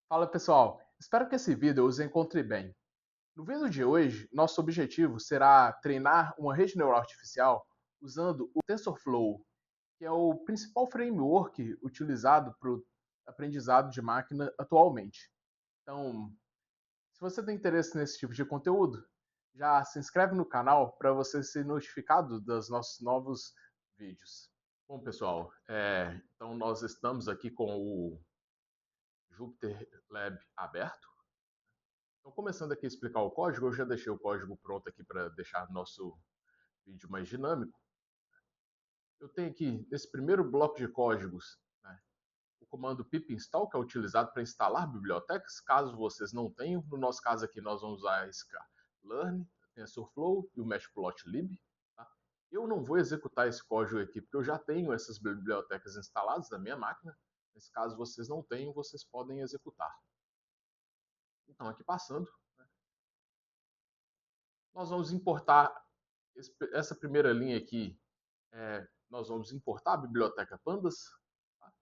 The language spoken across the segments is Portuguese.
Fala pessoal, espero que esse vídeo os encontre bem. No vídeo de hoje, nosso objetivo será treinar uma rede neural artificial usando o TensorFlow, que é o principal framework utilizado para o aprendizado de máquina atualmente. Então, se você tem interesse nesse tipo de conteúdo, já se inscreve no canal para você ser notificado dos nossos novos vídeos. Bom pessoal, então nós estamos aqui com o Jupyter Lab aberto. Então, começando aqui a explicar o código, eu já deixei o código pronto aqui para deixar nosso vídeo mais dinâmico. Eu tenho aqui, nesse primeiro bloco de códigos, né, o comando pip install, que é utilizado para instalar bibliotecas, caso vocês não tenham. No nosso caso aqui, nós vamos usar sklearn, TensorFlow e o matplotlib. Tá? Eu não vou executar esse código aqui, porque eu já tenho essas bibliotecas instaladas na minha máquina. Mas caso vocês não tenham, vocês podem executar. Então, aqui passando, nós vamos importar essa primeira linha aqui. Nós vamos importar a biblioteca Pandas, tá?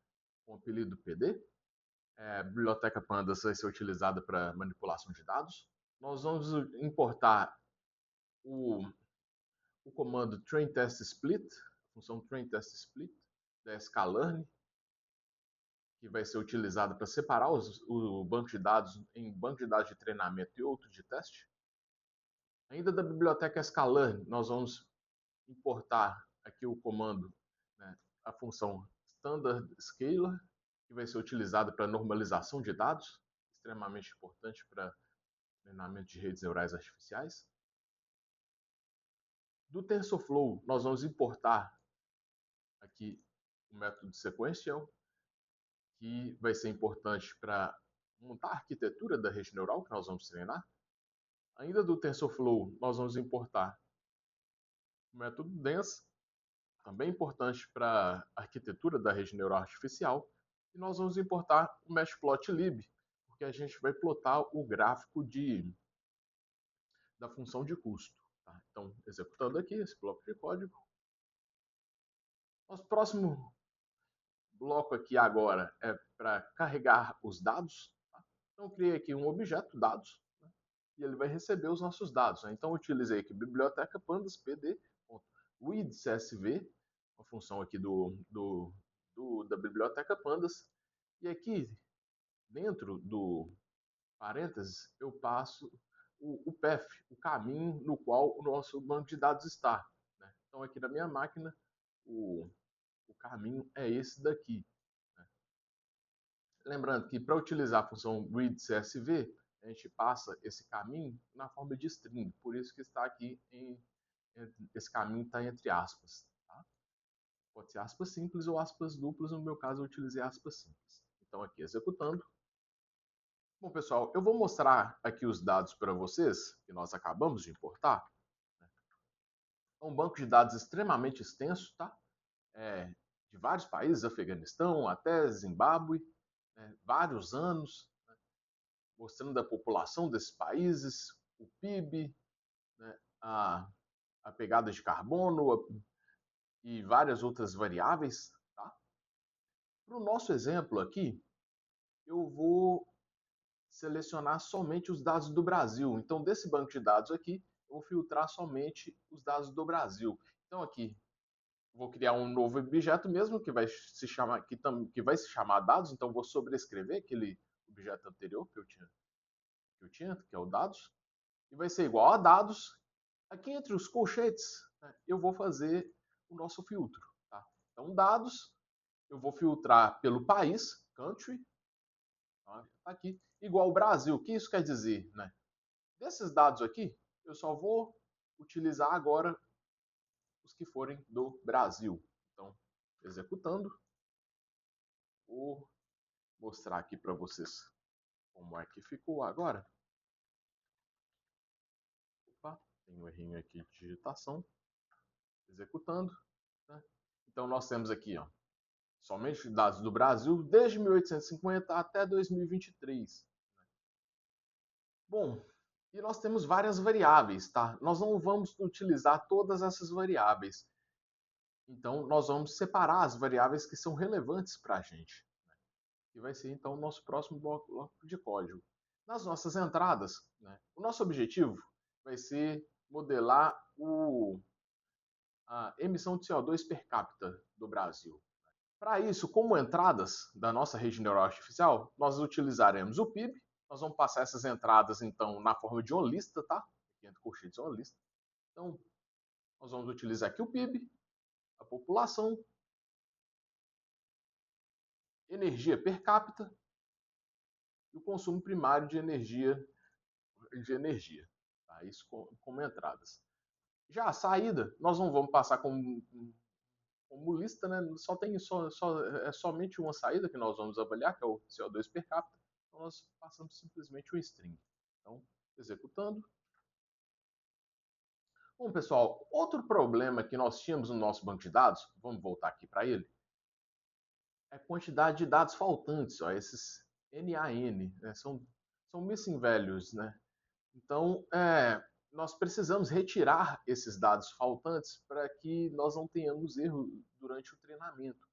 Com o apelido PD. A biblioteca Pandas vai ser utilizada para manipulação de dados. Nós vamos importar o comando trainTestSplit, a função trainTestSplit da sklearn, que vai ser utilizada para separar o banco de dados em banco de dados de treinamento e outro de teste. Ainda da biblioteca sklearn, nós vamos importar aqui o comando, né, a função standard scaler, que vai ser utilizada para normalização de dados, extremamente importante para treinamento de redes neurais artificiais. Do TensorFlow, nós vamos importar aqui o método sequential, que vai ser importante para montar a arquitetura da rede neural que nós vamos treinar. Ainda do TensorFlow, nós vamos importar o método dense, também importante para a arquitetura da rede neural artificial. E nós vamos importar o matplotlib, porque a gente vai plotar o gráfico da função de custo. Tá? Então, executando aqui esse bloco de código. Nosso próximo bloco aqui agora é para carregar os dados. Tá? Então, eu criei aqui um objeto dados, né? E ele vai receber os nossos dados. Né? Então, eu utilizei aqui biblioteca pandas pd.readcsv, uma função aqui da biblioteca pandas. E aqui, dentro do parênteses, eu passo o path, o caminho no qual o nosso banco de dados está. Né? Então, aqui na minha máquina, o caminho é esse daqui. Né? Lembrando que para utilizar a função readcsv, a gente passa esse caminho na forma de string, por isso que está aqui esse caminho está entre aspas. Tá? Pode ser aspas simples ou aspas duplas, no meu caso eu utilizei aspas simples. Então aqui executando. Bom pessoal, eu vou mostrar aqui os dados para vocês, que nós acabamos de importar. É um banco de dados extremamente extenso, tá? De vários países, Afeganistão até Zimbábue, né? Vários anos, né? Mostrando a população desses países, o PIB, né? a pegada de carbono e várias outras variáveis. Tá? Para o nosso exemplo aqui, eu vou selecionar somente os dados do Brasil. Então, desse banco de dados aqui, eu vou filtrar somente os dados do Brasil. Então, aqui, vou criar um novo objeto mesmo, que vai se chamar, que vai se chamar dados. Então, vou sobrescrever aquele objeto anterior que é o dados, e vai ser igual a dados. Aqui entre os colchetes, né, eu vou fazer o nosso filtro. Tá? Então, dados, eu vou filtrar pelo país, country, tá aqui, igual ao Brasil. O que isso quer dizer? Né? Desses dados aqui, eu só vou utilizar agora os que forem do Brasil. Então, executando, vou mostrar aqui para vocês como é que ficou agora. Opa, tem um errinho aqui de digitação. Executando. Né? Então, nós temos aqui, ó, somente dados do Brasil desde 1850 até 2023. Bom, e nós temos várias variáveis, tá? Nós não vamos utilizar todas essas variáveis. Então, nós vamos separar as variáveis que são relevantes para a gente. que vai ser então o nosso próximo bloco de código. Nas nossas entradas, né, o nosso objetivo vai ser modelar a emissão de CO2 per capita do Brasil. Para isso, como entradas da nossa rede neural artificial, nós utilizaremos o PIB. Nós vamos passar essas entradas, então, na forma de uma lista, tá? Aqui entre colchetes é uma lista. Então, nós vamos utilizar aqui o PIB, a população, energia per capita e o consumo primário de energia. Tá? Isso como entradas. Já a saída, nós não vamos passar como lista, né? É somente uma saída que nós vamos avaliar, que é o CO2 per capita. Então nós passamos simplesmente um string. Então, executando. Bom, pessoal, outro problema que nós tínhamos no nosso banco de dados, vamos voltar aqui para ele, é a quantidade de dados faltantes, ó, esses NaN, né? São missing values, né? Então, nós precisamos retirar esses dados faltantes para que nós não tenhamos erro durante o treinamento.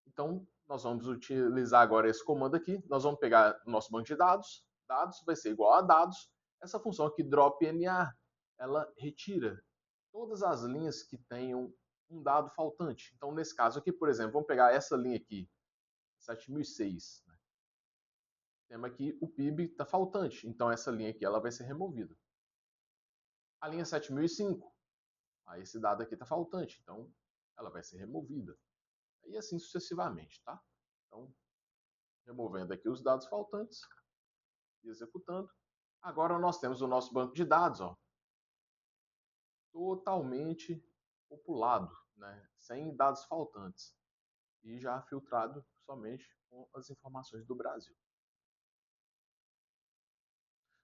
Então, nós vamos utilizar agora esse comando aqui. Nós vamos pegar o nosso banco de dados. Dados vai ser igual a dados. Essa função aqui, drop_NA, ela retira todas as linhas que tenham um dado faltante. Então, nesse caso aqui, por exemplo, vamos pegar essa linha aqui, 7006. Né? Temos aqui o PIB está faltante. Então, essa linha aqui ela vai ser removida. A linha 7005, esse dado aqui está faltante. Então, ela vai ser removida. E assim sucessivamente, tá? Então, removendo aqui os dados faltantes e executando. Agora nós temos o nosso banco de dados, ó, totalmente populado, né, sem dados faltantes e já filtrado somente com as informações do Brasil.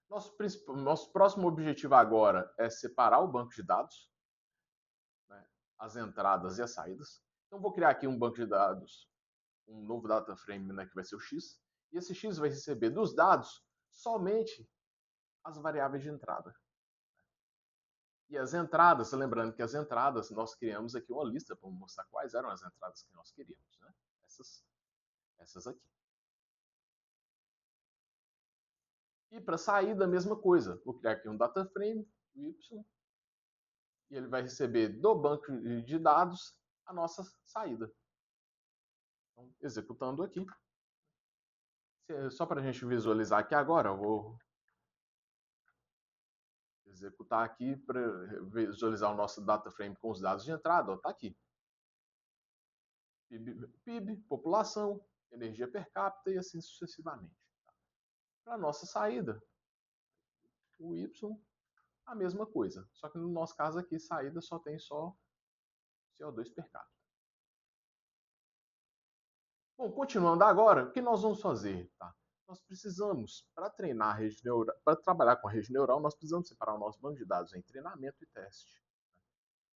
Nosso próximo objetivo agora é separar o banco de dados, né, as entradas e as saídas. Então vou criar aqui um banco de dados, um novo data frame, né, que vai ser o X, e esse X vai receber dos dados somente as variáveis de entrada. E as entradas, lembrando que as entradas, nós criamos aqui uma lista para mostrar quais eram as entradas que nós queríamos. Né? Essas aqui. E para saída, a mesma coisa. Vou criar aqui um data frame, Y, e ele vai receber do banco de dados a nossa saída. Então, executando aqui. Só para a gente visualizar aqui agora, eu vou executar aqui para visualizar o nosso data frame com os dados de entrada. Está aqui. PIB, população, energia per capita e assim sucessivamente. Para a nossa saída, o Y, a mesma coisa. Só que no nosso caso aqui, saída só tem só CO2 per capita. Bom, continuando agora, o que nós vamos fazer? Tá? Nós precisamos, para treinar a rede neural, para trabalhar com a rede neural, nós precisamos separar o nosso banco de dados em treinamento e teste.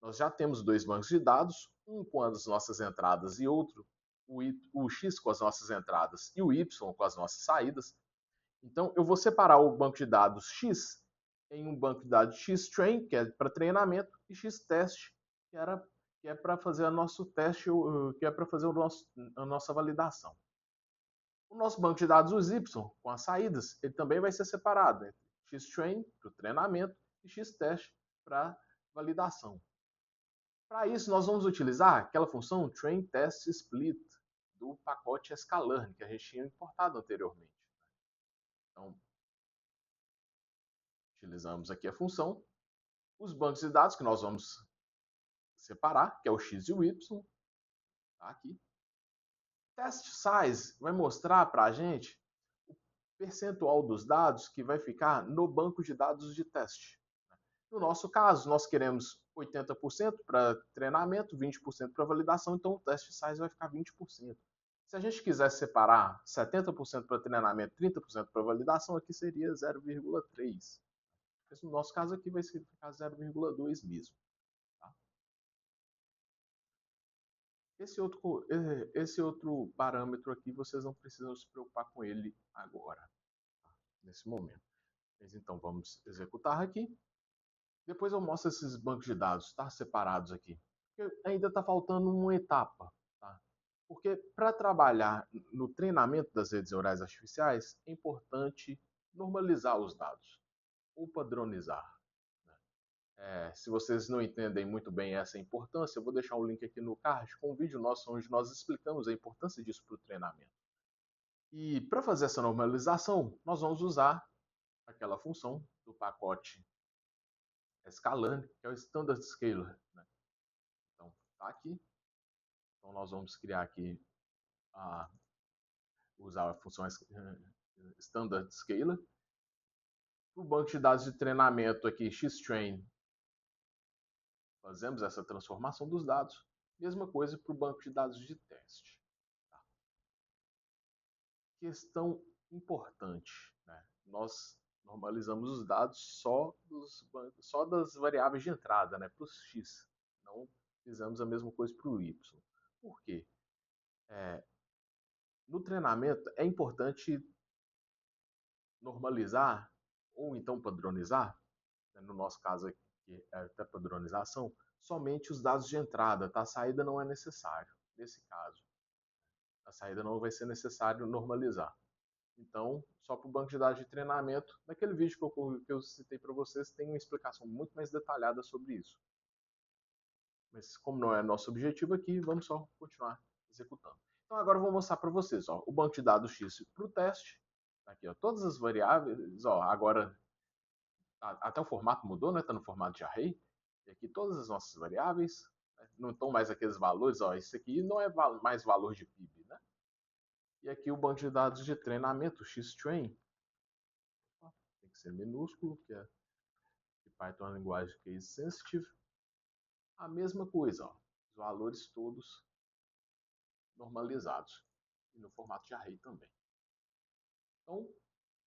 Nós já temos dois bancos de dados, um com as nossas entradas e outro, o X com as nossas entradas e o Y com as nossas saídas. Então, eu vou separar o banco de dados X em um banco de dados X-Train, que é para treinamento, e X-Test, que é para fazer o nosso teste, que é para fazer a nossa validação. O nosso banco de dados, os Y, com as saídas, ele também vai ser separado entre X-Train, para o treinamento, e X-Test, para validação. Para isso, nós vamos utilizar aquela função Train Test Split, do pacote sklearn, que a gente tinha importado anteriormente. Então, utilizamos aqui a função. Os bancos de dados que nós vamos separar, que é o X e o Y, tá aqui. Test size vai mostrar para a gente o percentual dos dados que vai ficar no banco de dados de teste. No nosso caso, nós queremos 80% para treinamento, 20% para validação, então o test size vai ficar 20%. Se a gente quiser separar 70% para treinamento, 30% para validação, aqui seria 0,3. No nosso caso aqui vai ficar 0,2 mesmo. Tá? Esse outro parâmetro aqui, vocês não precisam se preocupar com ele agora, tá? Nesse momento. Mas então, vamos executar aqui. Depois eu mostro esses bancos de dados, tá? Separados aqui. Porque ainda está faltando uma etapa. Tá? Porque para trabalhar no treinamento das redes neurais artificiais, é importante normalizar os dados ou padronizar. Se vocês não entendem muito bem essa importância, eu vou deixar um link aqui no card com um vídeo nosso onde nós explicamos a importância disso para o treinamento. E para fazer essa normalização, nós vamos usar aquela função do pacote Scalane, que é o Standard Scaler. Né? Então, está aqui. Então, nós vamos criar aqui, usar a função Standard Scaler. Para o banco de dados de treinamento aqui, Xtrain, fazemos essa transformação dos dados. Mesma coisa para o banco de dados de teste. Tá? Questão importante. Né? Nós normalizamos os dados só das variáveis de entrada, né? Para os X. Não fizemos a mesma coisa para o Y. Por quê? No treinamento é importante normalizar ou então padronizar, né? No nosso caso aqui é até padronização, somente os dados de entrada, tá? A saída não é necessário. Nesse caso, a saída não vai ser necessário normalizar. Então, só para o banco de dados de treinamento, naquele vídeo que eu citei para vocês, tem uma explicação muito mais detalhada sobre isso. Mas como não é nosso objetivo aqui, vamos só continuar executando. Então agora eu vou mostrar para vocês o banco de dados X para o teste. Aqui, todas as variáveis, agora até o formato mudou, né? Está no formato de array. E aqui todas as nossas variáveis, né? Não estão mais aqueles valores, isso aqui não é mais valor de PIB, né? E aqui o banco de dados de treinamento, Xtrain, tem que ser minúsculo, porque Python é uma linguagem case sensitive. A mesma coisa, os valores todos normalizados. E no formato de array também. Então,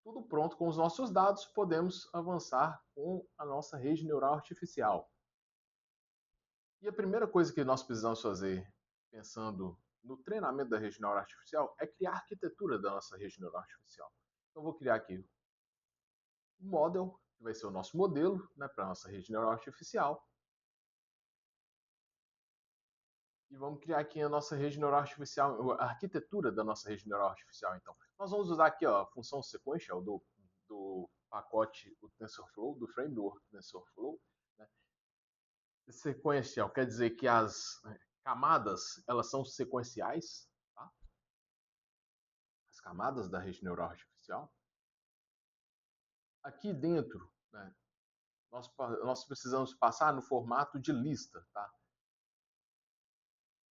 tudo pronto com os nossos dados, podemos avançar com a nossa rede neural artificial. E a primeira coisa que nós precisamos fazer, pensando no treinamento da rede neural artificial, é criar a arquitetura da nossa rede neural artificial. Então, eu vou criar aqui um model, que vai ser o nosso modelo, né, para a nossa rede neural artificial. E vamos criar aqui a nossa rede neural artificial, a arquitetura da nossa rede neural artificial, então. Nós vamos usar aqui a função sequential do pacote o TensorFlow, do framework TensorFlow. Né? Sequencial quer dizer que as camadas, elas são sequenciais, tá? As camadas da rede neural artificial. Aqui dentro, né, nós precisamos passar no formato de lista, tá?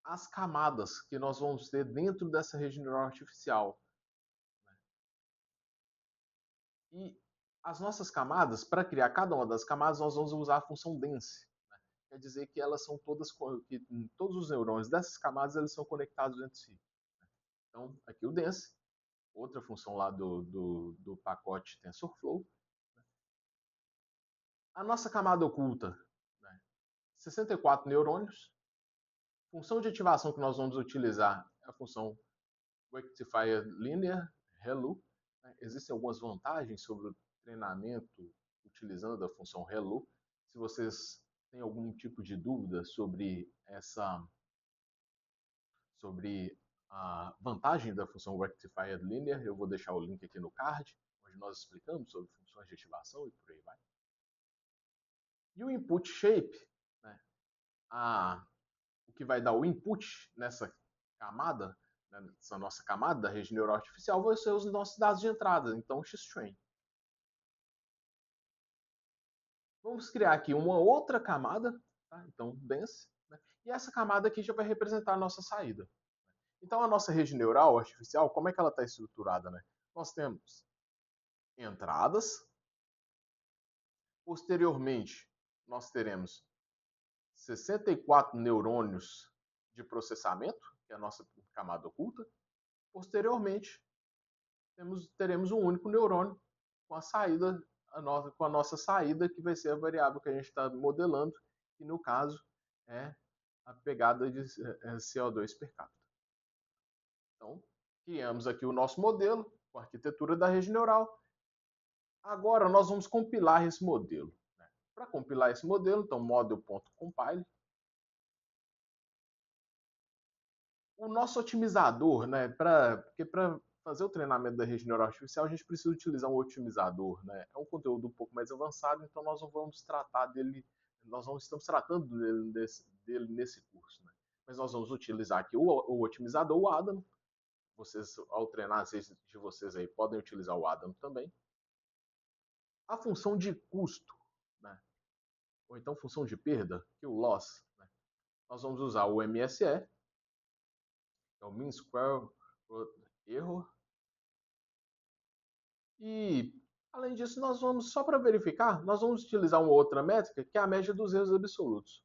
As camadas que nós vamos ter dentro dessa rede neural artificial. Né? E as nossas camadas, para criar cada uma das camadas, nós vamos usar a função dense. Né? Quer dizer que elas são que todos os neurônios dessas camadas eles são conectados entre si. Então, aqui o dense, outra função lá do pacote TensorFlow. A nossa camada oculta, né? 64 neurônios. Função de ativação que nós vamos utilizar é a função Rectifier Linear, ReLU. Existem algumas vantagens sobre o treinamento utilizando a função ReLU. Se vocês têm algum tipo de dúvida sobre a vantagem da função Rectifier Linear, eu vou deixar o link aqui no card, onde nós explicamos sobre funções de ativação e por aí vai. E o Input Shape, né, o que vai dar o input nessa camada, nessa nossa camada da rede neural artificial, vai ser os nossos dados de entrada, então Xtrain. Vamos criar aqui uma outra camada, tá? Então dense, né? E essa camada aqui já vai representar a nossa saída. Então a nossa rede neural artificial, como é que ela está estruturada? Né? Nós temos entradas, posteriormente nós teremos 64 neurônios de processamento, que é a nossa camada oculta. Posteriormente, teremos um único neurônio com a saída, com a nossa saída, que vai ser a variável que a gente está modelando, que no caso é a pegada de CO2 per capita. Então, criamos aqui o nosso modelo, com a arquitetura da rede neural. Agora nós vamos compilar esse modelo. Né? Para compilar esse modelo, então model.compile. O nosso otimizador, né, porque para fazer o treinamento da rede neural artificial, a gente precisa utilizar um otimizador, né? É um conteúdo um pouco mais avançado, então nós não vamos tratar dele, nós não estamos tratando dele nesse curso, né? Mas nós vamos utilizar aqui o otimizador, o Adam. Vocês, ao treinar as redes de vocês aí, podem utilizar o Adam também. A função de custo, né? Ou então função de perda, que é o loss, né? Nós vamos usar o MSE, que é o Mean Square Error. E, além disso, nós vamos, só para verificar, nós vamos utilizar uma outra métrica, que é a média dos erros absolutos.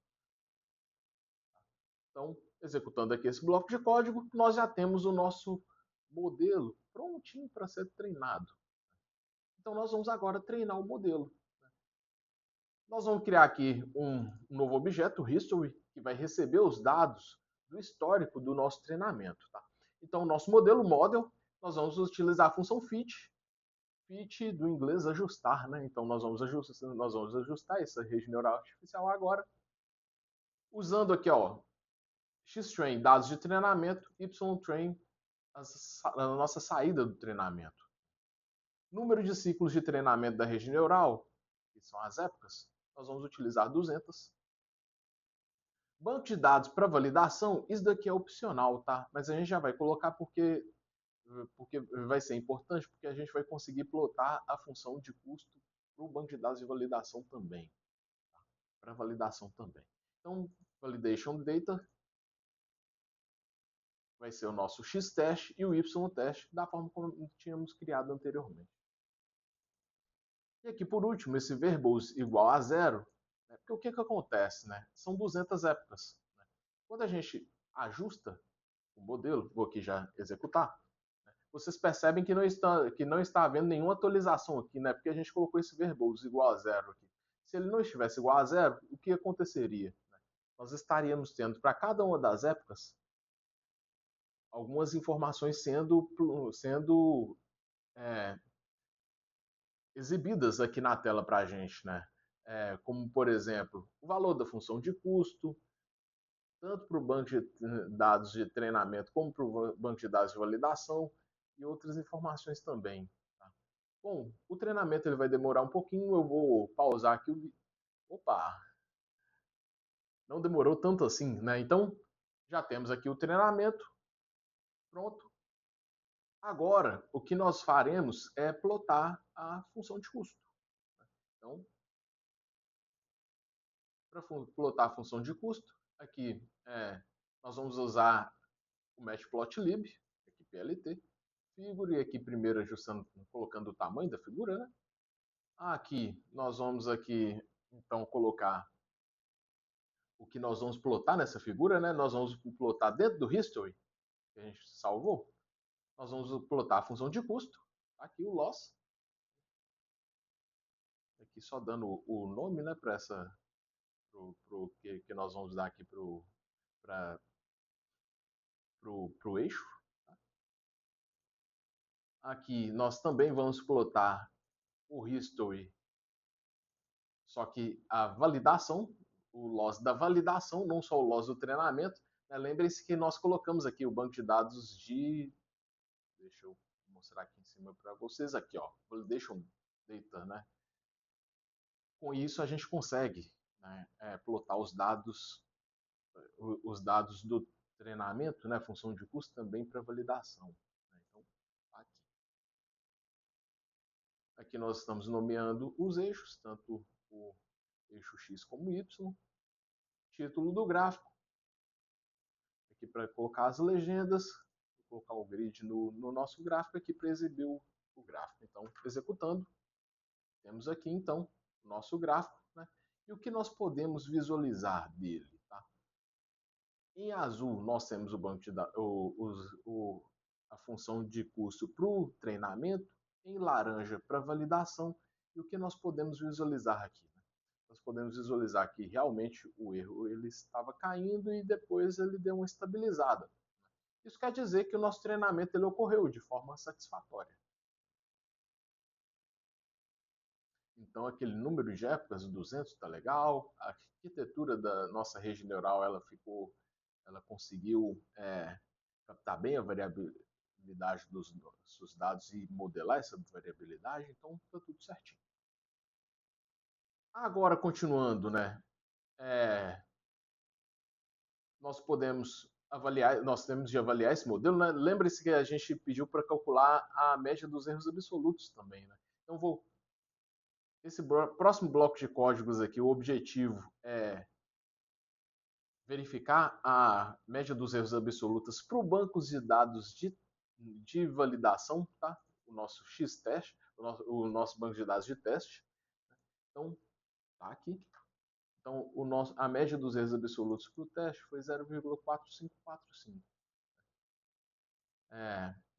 Então, executando aqui esse bloco de código, nós já temos o nosso modelo prontinho para ser treinado. Então, nós vamos agora treinar o modelo. Nós vamos criar aqui um novo objeto, history, que vai receber os dados do histórico do nosso treinamento. Tá? Então, o nosso modelo model, nós vamos utilizar a função fit, fit do inglês ajustar, né? Então nós vamos ajustar essa rede neural artificial agora, usando aqui, ó, xtrain, dados de treinamento, ytrain, a nossa saída do treinamento. Número de ciclos de treinamento da rede neural, que são as épocas, nós vamos utilizar 200. Banco de dados para validação, isso daqui é opcional, tá? Mas a gente já vai colocar porque vai ser importante, porque a gente vai conseguir plotar a função de custo para o banco de dados de validação também. Tá? Para validação também. Então, validation data vai ser o nosso x-teste e o y-teste da forma como tínhamos criado anteriormente. E aqui, por último, esse verbose igual a zero, né? Porque o que acontece? Né? São 200 épocas. Né? Quando a gente ajusta o modelo, vou aqui já executar, vocês percebem que não está havendo nenhuma atualização aqui, né? Porque a gente colocou esse verbose igual a zero aqui. Se ele não estivesse igual a zero, o que aconteceria? Nós estaríamos tendo para cada uma das épocas algumas informações sendo exibidas aqui na tela para a gente, né? Como, por exemplo, o valor da função de custo, tanto para o banco de dados de treinamento como para o banco de dados de validação e outras informações também. Tá? Bom, o treinamento ele vai demorar um pouquinho, eu vou pausar aqui o vídeo. Opa, não demorou tanto assim, né? Então, já temos aqui o treinamento pronto. Agora, o que nós faremos é plotar a função de custo. Então, para plotar a função de custo, aqui nós vamos usar o matplotlib, aqui PLT, figure, e aqui primeiro ajustando, colocando o tamanho da figura, né? Aqui, nós vamos aqui, então, colocar o que nós vamos plotar nessa figura, né? Nós vamos plotar dentro do history, que a gente salvou, nós vamos plotar a função de custo, aqui o loss, aqui só dando o nome, né, para essa, pro que nós vamos dar aqui pro eixo. Tá? Aqui nós também vamos plotar o history, só que a validação, o loss da validação, não só o loss do treinamento. Né? Lembrem-se que nós colocamos aqui o banco de dados de... Deixa eu mostrar aqui em cima para vocês, aqui, ó, validation data, né? Com isso a gente consegue, né, plotar os dados do treinamento, né, função de custo também para validação. Né? Então, aqui. Aqui nós estamos nomeando os eixos, tanto o eixo X como Y, título do gráfico, aqui para colocar as legendas, vou colocar o grid no nosso gráfico aqui para exibir o gráfico. Então, executando, temos aqui então o nosso gráfico, né? E o que nós podemos visualizar dele, tá? Em azul, nós temos o banco de a função de custo para o treinamento, em laranja para validação, e o que nós podemos visualizar aqui? Né? Nós podemos visualizar que realmente o erro ele estava caindo e depois ele deu uma estabilizada. Isso quer dizer que o nosso treinamento ele ocorreu de forma satisfatória. Então, aquele número de épocas, 200, está legal. A arquitetura da nossa rede neural ela conseguiu captar bem a variabilidade dos nossos dados e modelar essa variabilidade, então está tudo certinho. Agora, continuando, né? Nós podemos avaliar, nós temos de avaliar esse modelo, né? Lembre-se que a gente pediu para calcular a média dos erros absolutos também, né? Então, esse próximo bloco de códigos aqui, o objetivo é verificar a média dos erros absolutos para o banco de dados de validação, tá? O nosso X-teste, o nosso banco de dados de teste. Então, tá aqui. Então, a média dos erros absolutos para o teste foi 0,4545.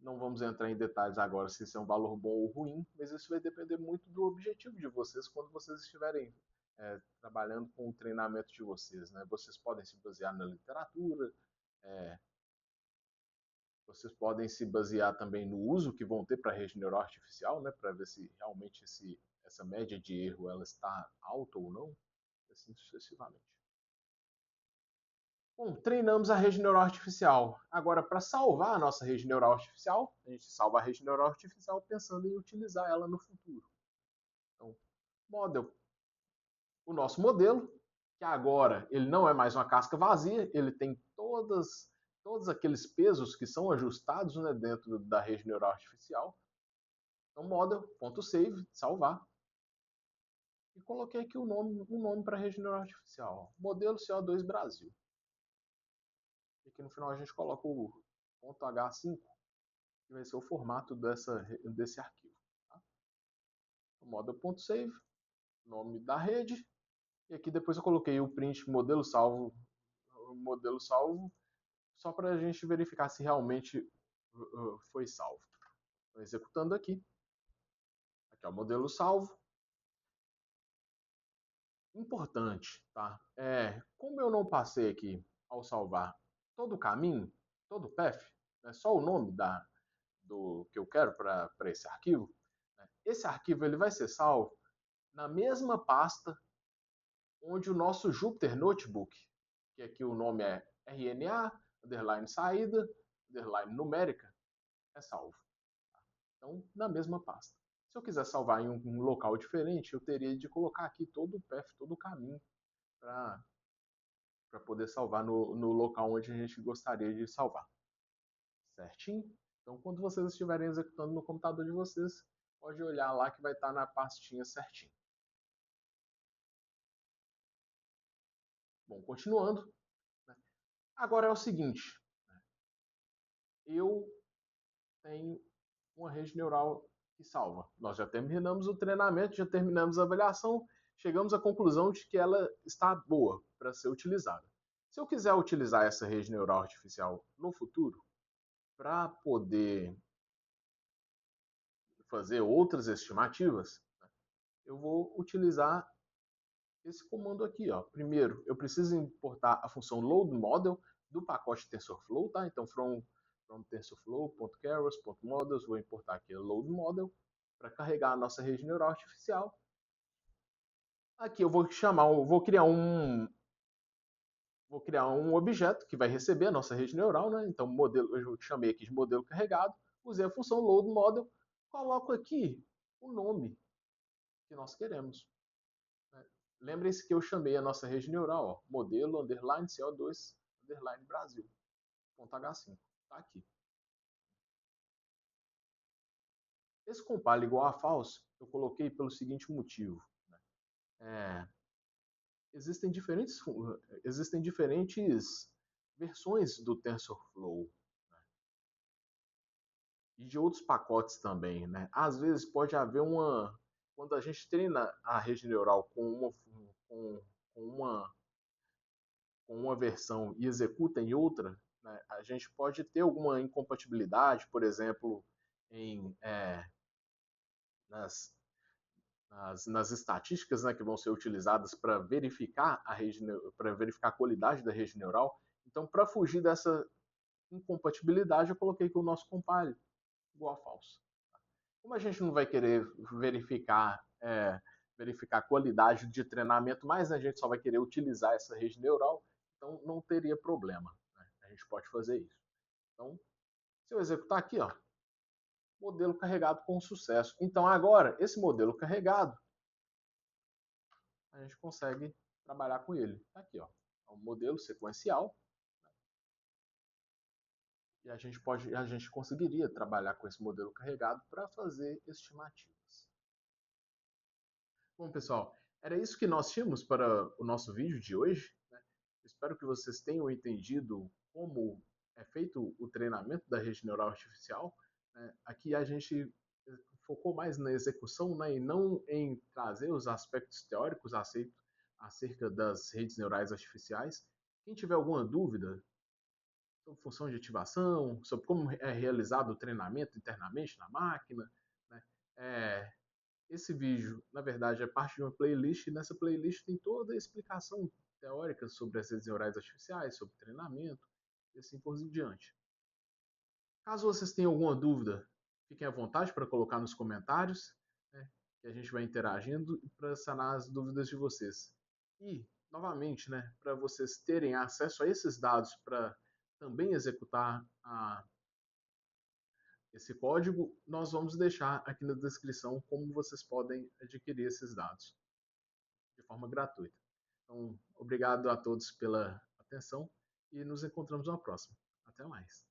Não vamos entrar em detalhes agora se isso é um valor bom ou ruim, mas isso vai depender muito do objetivo de vocês quando vocês estiverem trabalhando com o treinamento de vocês. Né? Vocês podem se basear na literatura, vocês podem se basear também no uso que vão ter para a rede neural artificial, né? Para ver se realmente essa média de erro ela está alta ou não, assim sucessivamente. Bom, treinamos a rede neural artificial. Agora, para salvar a nossa rede neural artificial, a gente salva a rede neural artificial pensando em utilizar ela no futuro. Então, o nosso modelo, que agora ele não é mais uma casca vazia, ele tem todos aqueles pesos que são ajustados, né, dentro da rede neural artificial. Então, model.save, salvar. E coloquei aqui um nome para a rede neural artificial. Modelo CO2 Brasil. E aqui no final a gente coloca o .h5, que vai ser o formato desse arquivo. Tá? Model.save, nome da rede, e aqui depois eu coloquei o print modelo salvo, só para a gente verificar se realmente foi salvo. Então, executando aqui. Aqui é o modelo salvo. Importante, tá? Como eu não passei aqui ao salvar todo o caminho, todo o path, né, só o nome do que eu quero para esse arquivo, né, esse arquivo ele vai ser salvo na mesma pasta onde o nosso Jupyter Notebook, que aqui o nome é RNA, underline saída, underline numérica, é salvo. Então, na mesma pasta. Se eu quiser salvar em um local diferente, eu teria de colocar aqui todo o path, todo o caminho para poder salvar no local onde a gente gostaria de salvar. Certinho? Então, quando vocês estiverem executando no computador de vocês, pode olhar lá que vai estar na pastinha certinho. Bom, continuando. Agora é o seguinte. Eu tenho uma rede neural que salva. Nós já terminamos o treinamento, já terminamos a avaliação, chegamos à conclusão de que ela está boa para ser utilizada. Se eu quiser utilizar essa rede neural artificial no futuro, para poder fazer outras estimativas, eu vou utilizar esse comando aqui. Ó. Primeiro, eu preciso importar a função loadModel do pacote TensorFlow. Tá? Então, from tensorflow.keras.models, vou importar aqui o loadModel para carregar a nossa rede neural artificial. Aqui eu vou criar um objeto que vai receber a nossa rede neural, né? Então, eu chamei aqui de modelo carregado, usei a função loadModel, coloco aqui o nome que nós queremos. Né? Lembrem-se que eu chamei a nossa rede neural, ó, modelo underline CO2 underline Brasil, .h5, tá aqui. Esse compile igual a false eu coloquei pelo seguinte motivo. Né? Existem diferentes versões do TensorFlow, né? E de outros pacotes também. Né? Às vezes pode haver quando a gente treina a rede neural com uma versão e executa em outra, né? A gente pode ter alguma incompatibilidade, por exemplo, nas, nas estatísticas, né, que vão ser utilizadas para verificar a qualidade da rede neural. Então, para fugir dessa incompatibilidade, eu coloquei que o nosso compile igual a falso. Como a gente não vai querer verificar a qualidade de treinamento, mas a gente só vai querer utilizar essa rede neural, então não teria problema. Né? A gente pode fazer isso. Então, se eu executar aqui, ó, modelo carregado com sucesso. Então, agora, esse modelo carregado, a gente consegue trabalhar com ele. Tá aqui, ó, é um modelo sequencial. E a gente conseguiria trabalhar com esse modelo carregado para fazer estimativas. Bom, pessoal, era isso que nós tínhamos para o nosso vídeo de hoje, né? Espero que vocês tenham entendido como é feito o treinamento da rede neural artificial, né? Aqui a gente focou mais na execução, né, e não em trazer os aspectos teóricos acerca das redes neurais artificiais. Quem tiver alguma dúvida sobre função de ativação, sobre como é realizado o treinamento internamente na máquina, né, esse vídeo, na verdade, é parte de uma playlist, e nessa playlist tem toda a explicação teórica sobre as redes neurais artificiais, sobre treinamento, e assim por diante. Caso vocês tenham alguma dúvida, fiquem à vontade para colocar nos comentários, né, que a gente vai interagindo para sanar as dúvidas de vocês. E, novamente, né, para vocês terem acesso a esses dados para também executar esse código, nós vamos deixar aqui na descrição como vocês podem adquirir esses dados de forma gratuita. Então, obrigado a todos pela atenção e nos encontramos na próxima. Até mais.